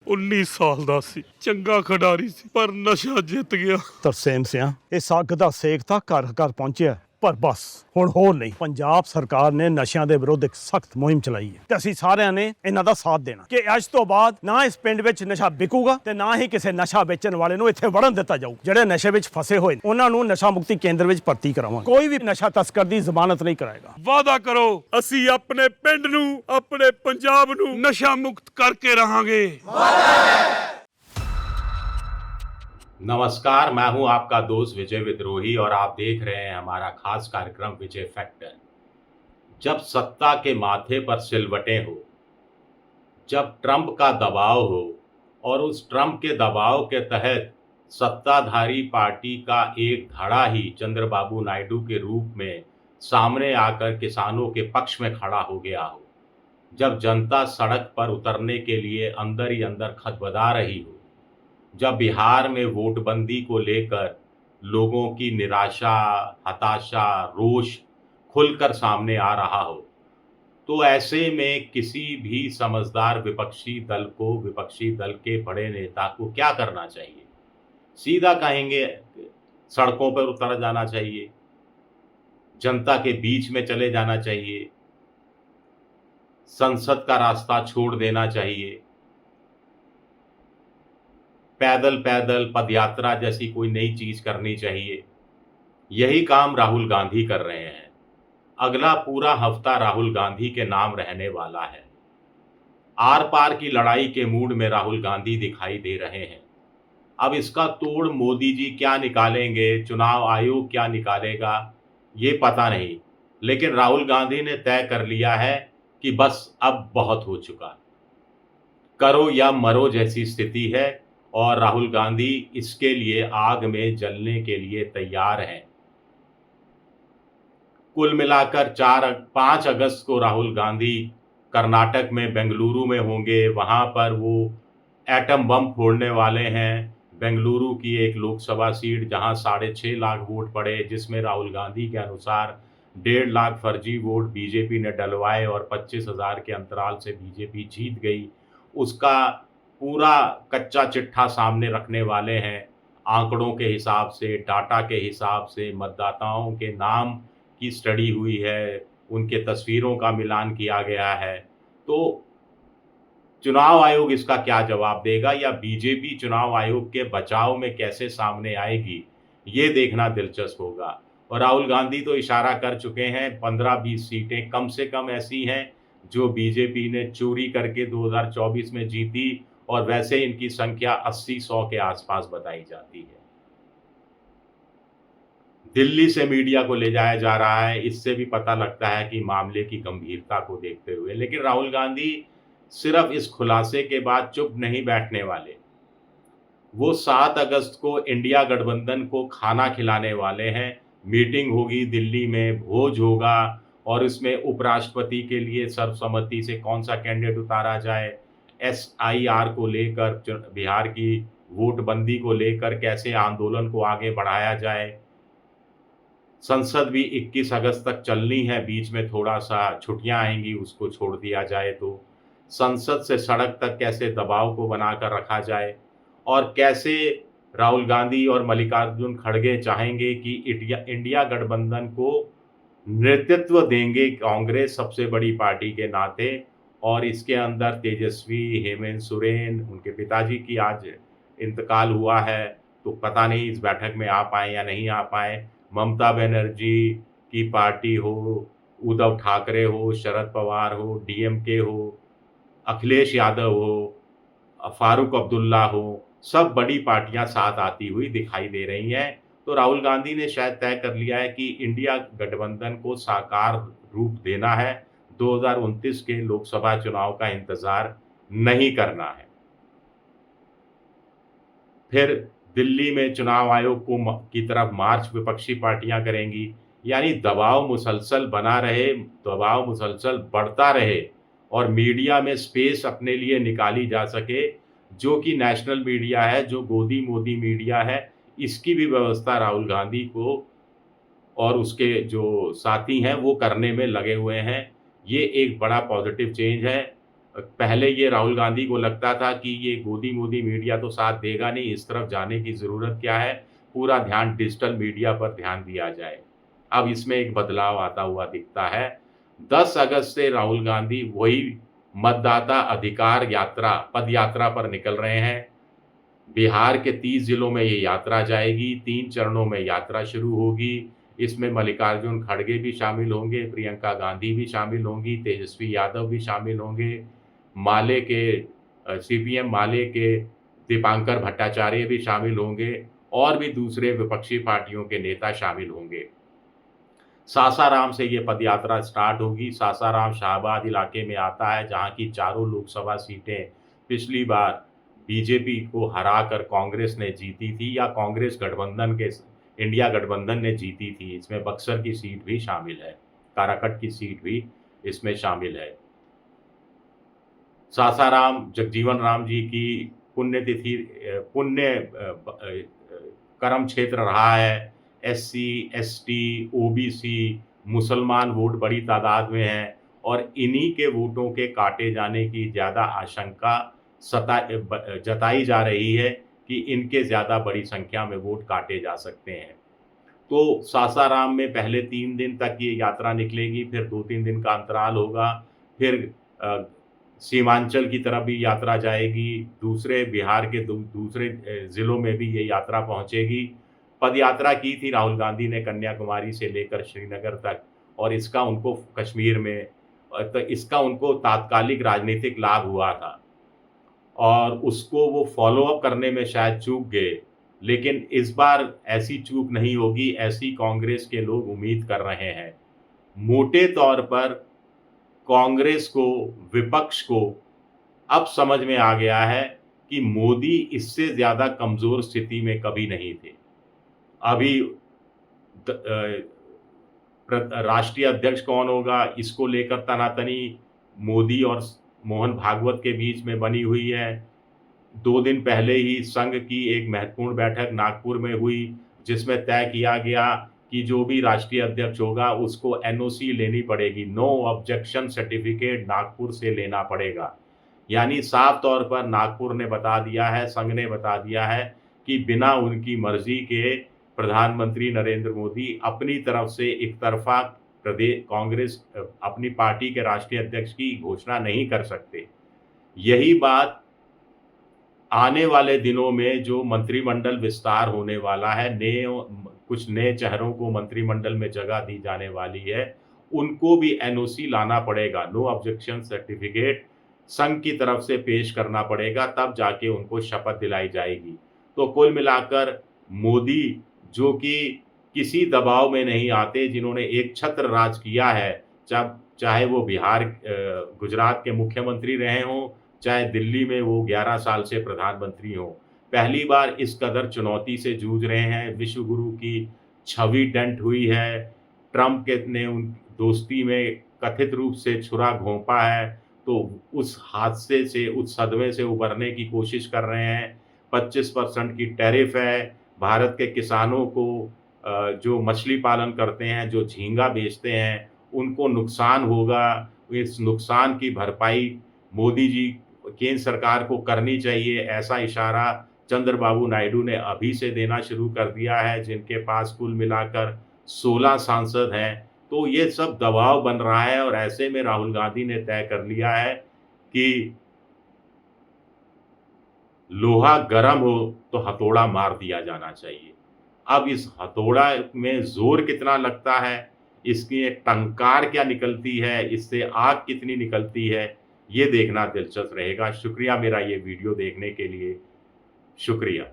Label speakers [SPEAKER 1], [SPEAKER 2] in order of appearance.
[SPEAKER 1] 19 ਸਾਲ ਦਾ ਸੀ, ਚੰਗਾ ਖਿਡਾਰੀ ਸੀ, ਪਰ ਨਸ਼ਾ ਜਿੱਤ ਗਿਆ।
[SPEAKER 2] ਤਰਸੇਮ ਸਿਆ ਇਸ ਅੱਗ ਦਾ ਸੇਕ ਤਾਂ ਘਰ ਘਰ ਪਹੁੰਚਿਆ, ਪਰ ਬਸ ਹੁਣ ਹੋਰ ਨਹੀਂ। ਪੰਜਾਬ ਸਰਕਾਰ ਨੇ ਨਸ਼ਿਆਂ ਦੇ ਵਿਰੁੱਧ ਇੱਕ ਸਖਤ ਮੁਹਿੰਮ ਚਲਾਈ ਹੈ ਤੇ ਅਸੀਂ ਸਾਰਿਆਂ ਨੇ ਇਹਨਾਂ ਦਾ ਸਾਥ ਦੇਣਾ ਕਿ ਅੱਜ ਤੋਂ ਬਾਅਦ ਨਾ ਇਸ ਪਿੰਡ ਵਿੱਚ ਨਸ਼ਾ ਵਿਕੂਗਾ ਤੇ ਨਾ ਹੀ ਕਿਸੇ ਨਸ਼ਾ ਵੇਚਣ ਵਾਲੇ ਨੂੰ ਇੱਥੇ ਵੜਨ ਦਿੱਤਾ ਜਾਊ। ਜਿਹੜੇ ਨਸ਼ੇ ਵਿੱਚ ਫਸੇ ਹੋਏ ਨੇ ਉਹਨਾਂ ਨੂੰ ਨਸ਼ਾ ਮੁਕਤੀ ਕੇਂਦਰ ਵਿੱਚ ਭਰਤੀ ਕਰਾਵਾਂਗੇ। ਕੋਈ ਵੀ ਨਸ਼ਾ ਤਸਕਰ ਦੀ ਜ਼ਮਾਨਤ ਨਹੀਂ ਕਰਾਏਗਾ।
[SPEAKER 1] ਵਾਅਦਾ ਕਰੋ, ਅਸੀਂ ਆਪਣੇ ਪਿੰਡ ਨੂੰ, ਆਪਣੇ ਪੰਜਾਬ ਨੂੰ ਨਸ਼ਾ ਮੁਕਤ ਕਰਕੇ रहांगे।
[SPEAKER 3] नमस्कार, मैं हूं आपका दोस्त विजय विद्रोही और आप देख रहे हैं हमारा खास कार्यक्रम विजय फैक्टर। जब सत्ता के माथे पर सिलवटें हो, जब ट्रंप का दबाव हो और उस ट्रंप के दबाव के तहत सत्ताधारी पार्टी का एक धड़ा ही चंद्रबाबू नायडू के रूप में सामने आकर किसानों के पक्ष में खड़ा हो गया हो, जब जनता सड़क पर उतरने के लिए अंदर ही अंदर खदबदा रही हो, जब बिहार में वोटबंदी को लेकर लोगों की निराशा, हताशा, रोष खुलकर सामने आ रहा हो, तो ऐसे में किसी भी समझदार विपक्षी दल को, विपक्षी दल के बड़े नेता को क्या करना चाहिए? सीधा कहेंगे सड़कों पर उतर जाना चाहिए, जनता के बीच में चले जाना चाहिए, संसद का रास्ता छोड़ देना चाहिए, पैदल पैदल पदयात्रा जैसी कोई नई चीज करनी चाहिए। यही काम राहुल गांधी कर रहे हैं। अगला पूरा हफ्ता राहुल गांधी के नाम रहने वाला है। आर पार की लड़ाई के मूड में राहुल गांधी दिखाई दे रहे हैं। अब इसका तोड़ मोदी जी क्या निकालेंगे, चुनाव आयोग क्या निकालेगा, ये पता नहीं, लेकिन राहुल गांधी ने तय कर लिया है कि बस अब बहुत हो चुका, करो या मरो जैसी स्थिति है और राहुल गांधी इसके लिए आग में जलने के लिए तैयार हैं। कुल मिलाकर 5 अगस्त को राहुल गांधी कर्नाटक में बेंगलुरु में होंगे। वहां पर वो एटम बम फोड़ने वाले हैं। बेंगलुरु की एक लोकसभा सीट जहां 6.5 लाख वोट पड़े, जिसमें राहुल गांधी के अनुसार 1.5 लाख फर्जी वोट बीजेपी ने डलवाए और 25,000 के अंतराल से बीजेपी जीत गई। उसका पूरा कच्चा चिट्ठा सामने रखने वाले हैं। आंकड़ों के हिसाब से, डाटा के हिसाब से, मतदाताओं के नाम की स्टडी हुई है, उनके तस्वीरों का मिलान किया गया है। तो चुनाव आयोग इसका क्या जवाब देगा या बीजेपी चुनाव आयोग के बचाव में कैसे सामने आएगी, ये देखना दिलचस्प होगा। और राहुल गांधी तो इशारा कर चुके हैं 15-20 सीटें कम से कम ऐसी हैं जो बीजेपी ने चोरी करके 2024 में जीती, और वैसे इनकी संख्या 80-100 के आसपास बताई जाती है। दिल्ली से मीडिया को ले जाया जा रहा है, इससे भी पता लगता है कि मामले की गंभीरता को देखते हुए। लेकिन राहुल गांधी सिर्फ इस खुलासे के बाद चुप नहीं बैठने वाले। वो 7 अगस्त को इंडिया गठबंधन को खाना खिलाने वाले हैं। मीटिंग होगी दिल्ली में, भोज होगा और इसमें उपराष्ट्रपति के लिए सर्वसम्मति से कौन सा कैंडिडेट उतारा जाए, SIR को लेकर, बिहार की वोटबंदी को लेकर कैसे आंदोलन को आगे बढ़ाया जाए। संसद भी 21 अगस्त तक चलनी है, बीच में थोड़ा सा छुट्टियां आएंगी, उसको छोड़ दिया जाए तो संसद से सड़क तक कैसे दबाव को बनाकर रखा जाए, और कैसे राहुल गांधी और मल्लिकार्जुन खड़गे चाहेंगे कि इंडिया गठबंधन को नेतृत्व देंगे कांग्रेस सबसे बड़ी पार्टी के नाते, और इसके अंदर तेजस्वी, हेमंत सोरेन, उनके पिताजी की आज इंतकाल हुआ है, तो पता नहीं इस बैठक में आ पाए या नहीं आ पाए। ममता बनर्जी की पार्टी हो, उद्धव ठाकरे हो, शरद पवार हो, DMK हो, अखिलेश यादव हो, फारूक अब्दुल्ला हो, सब बड़ी पार्टियां साथ आती हुई दिखाई दे रही हैं। तो राहुल गांधी ने शायद तय कर लिया है कि इंडिया गठबंधन को साकार रूप देना है, 2029 के लोकसभा चुनाव का इंतजार नहीं करना है। फिर दिल्ली में चुनाव आयोग को की तरफ मार्च विपक्षी पार्टियां करेंगी, यानी दबाव मुसलसल बना रहे, दबाव मुसलसल बढ़ता रहे और मीडिया में स्पेस अपने लिए निकाली जा सके, जो कि नेशनल मीडिया है, जो गोदी मोदी मीडिया है, इसकी भी व्यवस्था राहुल गांधी को और उसके जो साथी हैं वो करने में लगे हुए हैं। ये एक बड़ा पॉजिटिव चेंज है। पहले ये राहुल गांधी को लगता था कि ये गोदी मोदी मीडिया तो साथ देगा नहीं, इस तरफ जाने की ज़रूरत क्या है, पूरा ध्यान डिजिटल मीडिया पर ध्यान दिया जाए। अब इसमें एक बदलाव आता हुआ दिखता है। 10 अगस्त से राहुल गांधी वही मतदाता अधिकार यात्रा, पद यात्रा पर निकल रहे हैं। बिहार के 30 जिलों में ये यात्रा जाएगी, 3 चरणों में यात्रा शुरू होगी। इसमें मल्लिकार्जुन खड़गे भी शामिल होंगे, प्रियंका गांधी भी शामिल होंगी, तेजस्वी यादव भी शामिल होंगे, माले के सीपीएम माले के दीपांकर भट्टाचार्य भी शामिल होंगे और भी दूसरे विपक्षी पार्टियों के नेता शामिल होंगे। सासाराम से ये पदयात्रा स्टार्ट होगी। सासाराम शाहबाद इलाके में आता है, जहाँ की चारों लोकसभा सीटें पिछली बार बीजेपी को हराकर कांग्रेस ने जीती थी, या कांग्रेस गठबंधन के इंडिया गठबंधन ने जीती थी। इसमें बक्सर की सीट भी शामिल है, काराकट की सीट भी इसमें शामिल है। सासाराम जगजीवन राम जी की पुण्यतिथि, पुण्य कर्म क्षेत्र रहा है। एससी, एसटी, ओबीसी, मुसलमान वोट बड़ी तादाद में हैं और इन्हीं के वोटों के काटे जाने की ज़्यादा आशंका जताई जा रही है कि इनके ज़्यादा बड़ी संख्या में वोट काटे जा सकते हैं। तो सासाराम में पहले 3 दिन तक ये यात्रा निकलेगी, फिर 2-3 दिन का अंतराल होगा, फिर सीमांचल की तरफ भी यात्रा जाएगी, दूसरे बिहार के दूसरे ज़िलों में भी ये यात्रा पहुंचेगी। पदयात्रा की थी राहुल गांधी ने कन्याकुमारी से लेकर श्रीनगर तक, और इसका उनको कश्मीर में, तो इसका उनको तात्कालिक राजनीतिक लाभ हुआ था और उसको वो फॉलो अप करने में शायद चूक गए। लेकिन इस बार ऐसी चूक नहीं होगी, ऐसी कांग्रेस के लोग उम्मीद कर रहे हैं। मोटे तौर पर कांग्रेस को, विपक्ष को अब समझ में आ गया है कि मोदी इससे ज़्यादा कमज़ोर स्थिति में कभी नहीं थे। अभी राष्ट्रीय अध्यक्ष कौन होगा, इसको लेकर तनातनी मोदी और मोहन भागवत के बीच में बनी हुई है। 2 दिन पहले ही संघ की एक महत्वपूर्ण बैठक नागपुर में हुई, जिसमें तय किया गया कि जो भी राष्ट्रीय अध्यक्ष होगा उसको एनओसी लेनी पड़ेगी, नो ऑब्जेक्शन सर्टिफिकेट नागपुर से लेना पड़ेगा। यानी साफ तौर पर नागपुर ने बता दिया है, संघ ने बता दिया है कि बिना उनकी मर्जी के प्रधानमंत्री नरेंद्र मोदी अपनी तरफ से एक तरफा प्रदेश कांग्रेस अपनी पार्टी के राष्ट्रीय अध्यक्ष की घोषणा नहीं कर सकते। यही बात आने वाले दिनों में जो मंत्रिमंडल विस्तार होने वाला है, कुछ नए चेहरों को मंत्रिमंडल में जगह दी जाने वाली है, उनको भी एनओसी लाना पड़ेगा, नो ऑब्जेक्शन सर्टिफिकेट संघ की तरफ से पेश करना पड़ेगा, तब जाके उनको शपथ दिलाई जाएगी। तो कुल मिलाकर मोदी, जो कि किसी दबाव में नहीं आते, जिन्होंने एक छत्र राज किया है, चाहे वो बिहार गुजरात के मुख्यमंत्री रहे हों, चाहे दिल्ली में वो 11 साल से प्रधानमंत्री हों, पहली बार इस कदर चुनौती से जूझ रहे हैं। विश्व गुरु की छवि डेंट हुई है, ट्रंप ने उन दोस्ती में कथित रूप से छुरा घोंपा है, तो उस हादसे से, उस सदमे से उबरने की कोशिश कर रहे हैं। 25% की टैरिफ है, भारत के किसानों को जो मछली पालन करते हैं, जो झींगा बेचते हैं, उनको नुकसान होगा। इस नुकसान की भरपाई मोदी जी, केंद्र सरकार को करनी चाहिए, ऐसा इशारा चंद्रबाबू नायडू ने अभी से देना शुरू कर दिया है, जिनके पास कुल मिलाकर 16 सांसद हैं। तो ये सब दबाव बन रहा है और ऐसे में राहुल गांधी ने तय कर लिया है कि लोहा गर्म हो तो हथौड़ा मार दिया जाना चाहिए। अब इस हथौड़ा में जोर कितना लगता है, इसकी टंकार क्या निकलती है, इससे आग कितनी निकलती है, ये देखना दिलचस्प रहेगा। शुक्रिया मेरा ये वीडियो देखने के लिए, शुक्रिया।